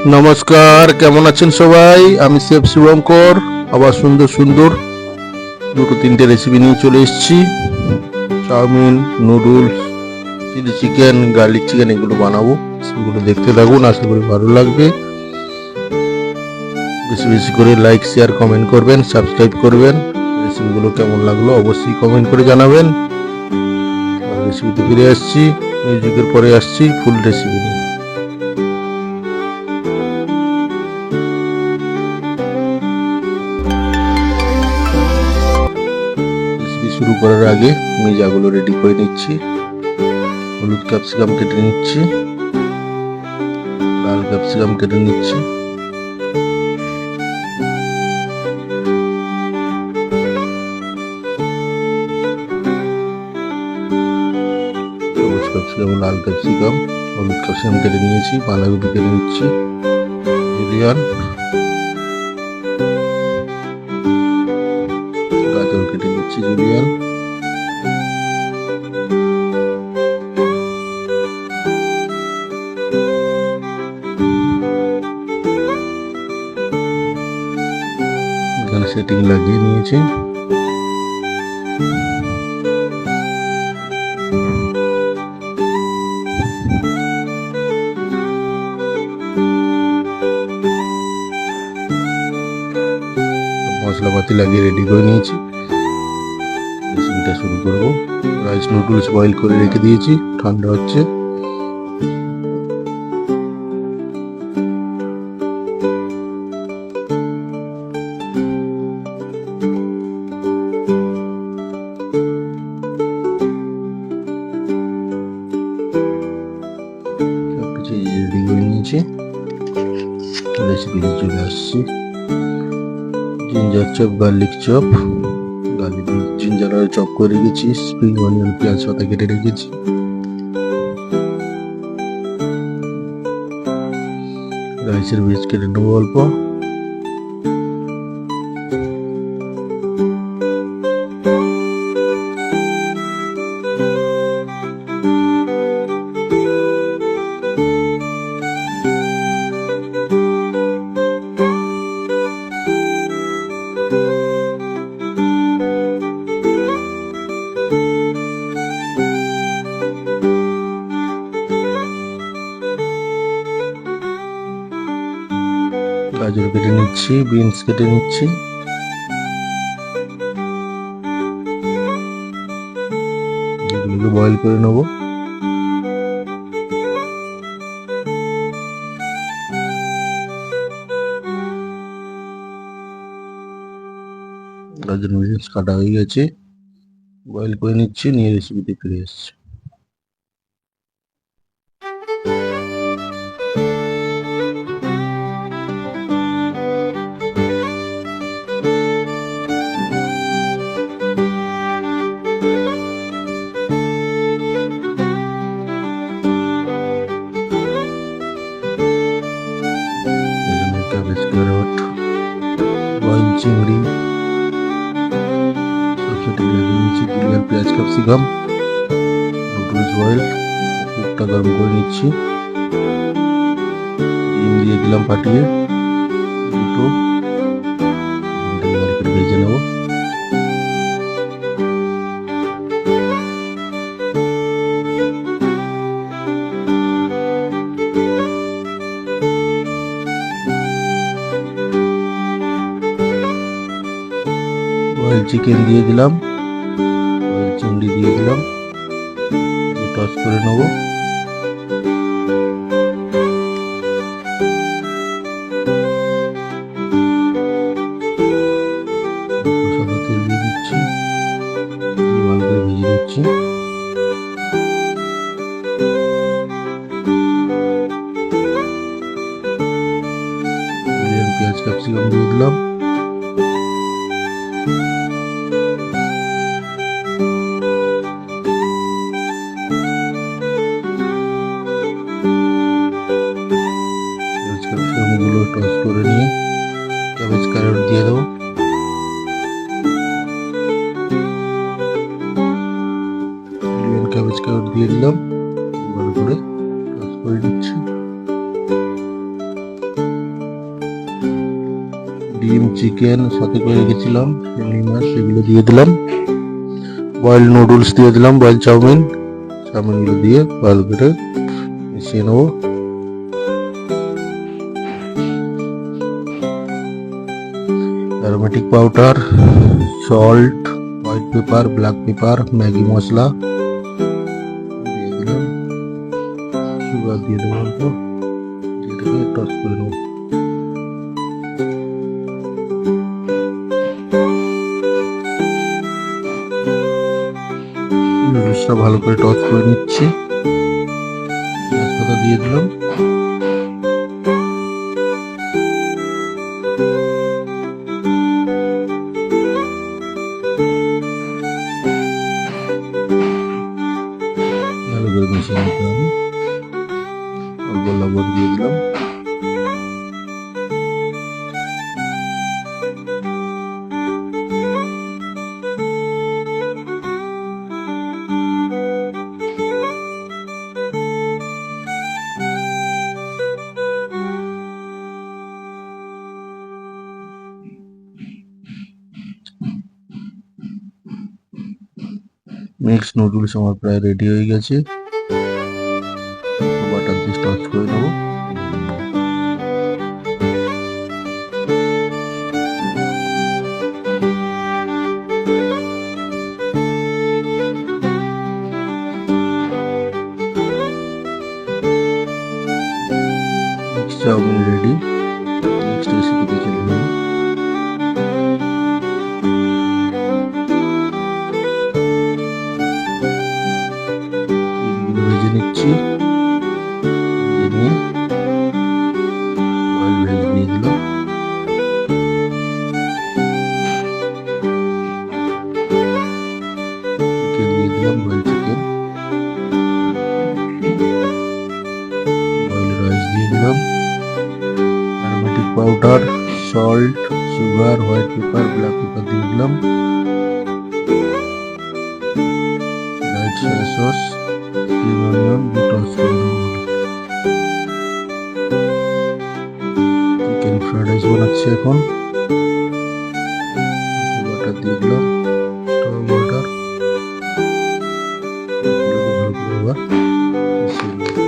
নমস্কার, কেমন আছেন সবাই? আমি শেফ শুভঙ্কর। আবার সুন্দর সুন্দর দুটো তিনটে রেসিপি নিয়ে চলে এসেছি। Chowmein, noodles, chilli chicken, garlic chicken এগুলো বানাবো। সেগুলো দেখতে থাকুন, আশা করি ভালো লাগবে। বেশি বেশি করে লাইক, শেয়ার, কমেন্ট করবেন, সাবস্ক্রাইব করবেন। রেসিপিগুলো কেমন লাগলো অবশ্যই কমেন্ট করে জানাবেন। রেসিপিতে ফিরে আসছি, মিউজিকের পরে আসছি ফুল রেসিপি নিয়ে। শুরু করার আগে আমি যাগুলো রেডি করে নিচ্ছি। হলুদ ক্যাপসিকাম কেটে নিচ্ছি, লাল ক্যাপসিকাম কেটে নিচ্ছি, সবুজ ক্যাপসিকাম, লাল ক্যাপসিকাম, হলুদ ক্যাপসিকাম কেটে নিয়েছি, বাঁধাকপি কেটে নিচ্ছি, জুলিয়ান, গাজর কেটে নিচ্ছি, জুলিয়ান, এখানে সেটিং লাগিয়ে নিয়েছি। মশলাপাতি লাগিয়ে রেডি করে নিয়েছি। রেসিপিটা শুরু করব। রাইস নুডলস বয়েল করে রেখে দিয়েছি, ঠান্ডা হচ্ছে। সবকিছু রেডি করে নিয়েছি, রেসিপিতে চলে আসছি। Ginger chop, garlic chop, garlic ginger chop করে রেখেছি, স্প্রিং অনিয়ন, পেঁয়াজ পাতা কেটে রেখেছি। রাইসের বীজ কেটে নেবো অল্প। গাজর কেটে নিচ্ছি, বিনস কেটে নিচ্ছি, এগুলোকে বয়েল করে নেব। গাজর বিনস কাটা হয়ে গেছে, বয়েল করে নিচ্ছি, নিয়ে রেসিপিতে ফিরে এসেছি। বয়েল চিংড়ি সবসাথে লাগিয়ে নিচ্ছি, জুলিয়ান, পেঁয়াজ, ক্যাপসিকাম, নুডলস বয়েল, কুকটা গরম করে নিচ্ছি। ডিম দিয়ে দিলাম ফাটিয়ে, দুটো ভেজে নেব। বয়েল চিকেন দিয়ে দিলাম, বয়েল চিংড়ি দিয়ে দিলাম, টস করে নেব। সাদা তেল দিয়ে দিচ্ছি, ভালো করে ভেজে নিচ্ছি। পেঁয়াজ ক্যাপসিকাম দিয়ে দিলাম, ক্যাপসিকামগুলো টস করে নিয়ে ক্যাবেজ ক্যারট দিয়ে দেবো। ক্যাবেজ ক্যারট দিয়ে দিলাম, ভালো করে টস করে নিচ্ছি। ডিম, চিকেন সাথে করে রেখেছিলাম, চিংড়ি মাছ, সেগুলো দিয়ে দিলাম। বয়েল নুডলস দিয়ে দিলাম, বয়েল চাউমিনগুলো দিয়ে ভালো করে মিশিয়ে নেবো। Aromatic powder, salt, white pepper, black pepper, Maggi মশলা দিয়ে দিলাম, সুগার দিয়ে দেবো অল্প, এটাকে টস করে নেবো। নুডলসটা ভালো করে টস করে নিচ্ছি, তেজপাতা দিয়ে দিলাম। ভালো করে মিশিয়ে নিতে হবে, অল্প লবণ দিয়ে দিলাম। মিক্স নুডলস আমার প্রায় রেডি হয়ে গেছে, বাটার দিয়ে টস করে নেবো। চাউমিন রেডি, নেক্সট রেসিপিতে চলে যাবো। ভেজে নিচ্ছি, ভেজে নিয়ে অয়েল ভেজে দিয়ে দিলাম। চিকেন দিয়ে দিলাম, বয়েল চিকেন, বয়েল রাইস দিয়ে দিলাম, aromatic powder, salt, sugar, white pepper, black paper দিয়ে দিলাম, white soya sauce, spring onion দিয়ে টস করে দেবো। চিকেন ফ্রাইড রাইস বানাচ্ছি এখন, বাটার দিয়ে দিলাম, স্টক বাটার, ভালো করে এবার মিশিয়ে নেব।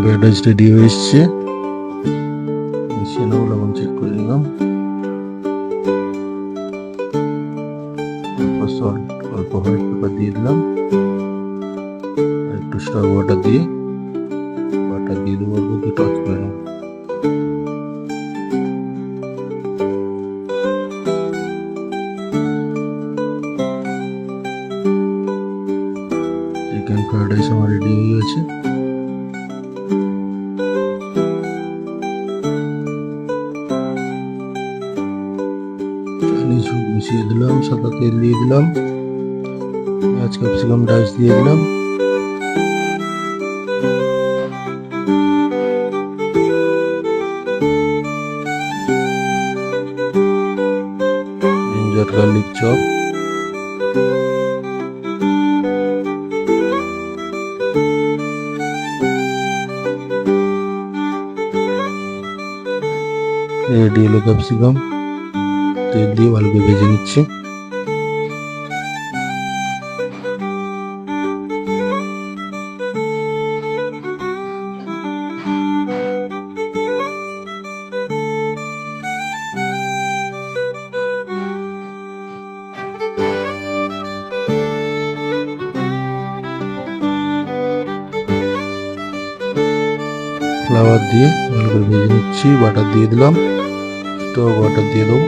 ফ্রাইড রাইস রেডি হয়ে এসছে, মিশিয়ে নেবো, লবণ চেক করে নিলাম, অল্প সল্ট, অল্প হোয়াইট পেপার দিয়ে দিলাম, আর একটু স্টক বাটার দিয়ে দেবো, অল্প দিয়ে টস করে নেবো। চিকেন ফ্রাইড রাইস আমার রেডি হয়ে গেছে। মিশিয়ে দিলাম, সাদা তেল দিয়ে দিলাম, পেঁয়াজ ক্যাপসিকাম ডাইস দিয়ে দিলাম, জিঞ্জার গার্লিক চপ, রেডি হলো ক্যাপসিকাম, তেল দিয়ে ভালো করে ভেজে নিচ্ছি। ফ্লাওয়ার দিয়ে ভালো করে ভেজে নিচ্ছি, বাটার দিয়ে দিলাম, স্টক বাটার দিয়ে দেবো,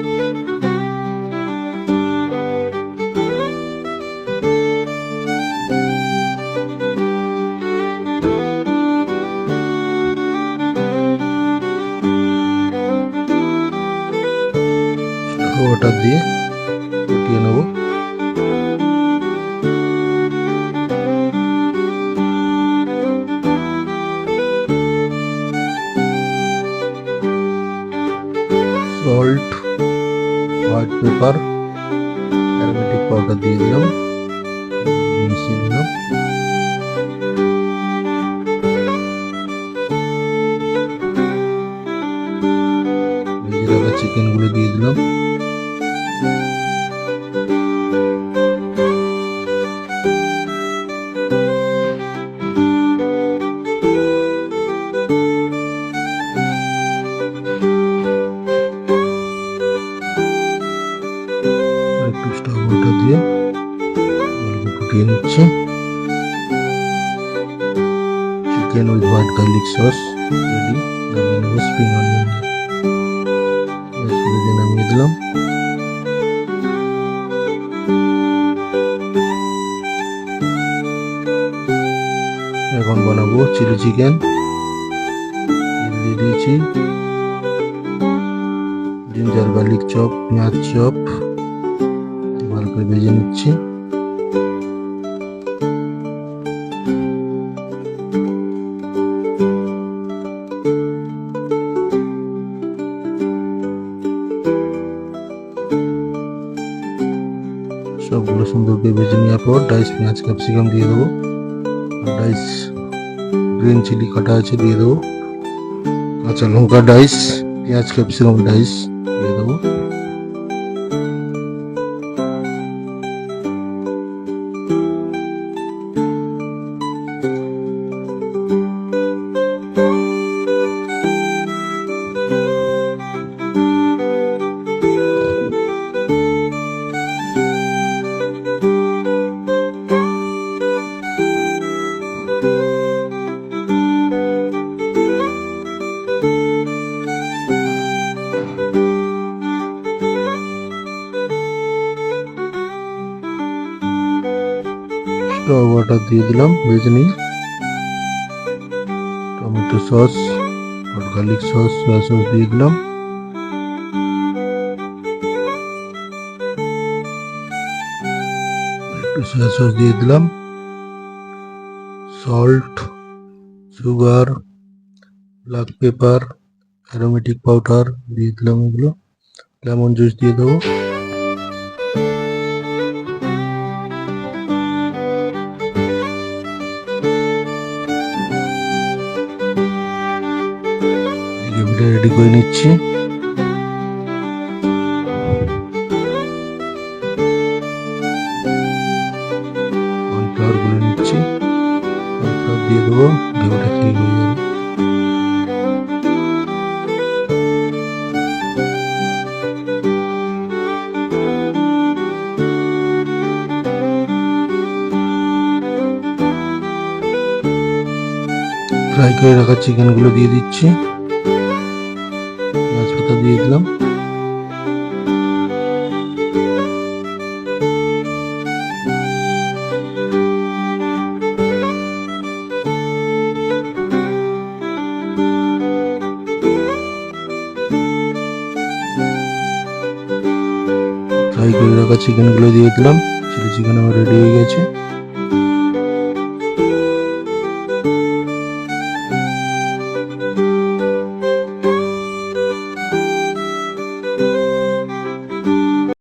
বাটার দিয়ে ফুটিয়ে নেবো। পাউডার দিয়ে দিলাম, মিশিয়ে নিলাম। ভেজে রাখা চিকেন গুলো দিয়ে দিলাম। একটু স্টার বাটার দিয়ে ফুটিয়ে নিচ্ছি। Chicken with white garlic sauce ready. নামিয়ে নেবো স্প্রিং অনিয়ন দিয়ে নামিয়ে দিলাম। এখন বানাবো চিলি চিকেন। তেল দিয়ে দিয়েছি, জিঞ্জার গার্লিক চপ, পেঁয়াজ চপ ভালো করে ভেজে নিচ্ছি। সবগুলো সুন্দর করে ভেজে নেওয়ার পর ডাইস পেঁয়াজ ক্যাপসিকাম দিয়ে দেবো। ডাইস গ্রিন চিলি কাটা আছে দিয়ে দেবো। কাঁচা লঙ্কা ডাইস, পেঁয়াজ ক্যাপসিকাম ডাইস দিয়ে দেবো। স্টার বাটার দিয়ে দিলাম ভেজে নিই। টমেটো সস আর গার্লিক সস, সয়া সস দিয়ে দিলাম। একটু সয়া সস দিয়ে দিলাম। Salt, sugar, black pepper, aromatic powder দিয়ে দিলাম। এগুলো লেমন জুস দিয়ে দেবো। গ্রেভিটা রেডি করে নিচ্ছি। কর্নফ্লাওয়ার গুলে নিচ্ছি, কর্নফ্লাওয়ার দিয়ে দেবো। গ্রেভিটা ঠিক হয়ে যাবে। ফ্রাই করে রাখা চিকেন গুলো দিয়ে দিচ্ছি। পেঁয়াজ পাতা দিয়ে দিলাম। ফ্রাই করে রাখা চিকেন গুলো দিয়ে দিলাম। চিলি চিকেন আমার রেডি হয়ে গেছে।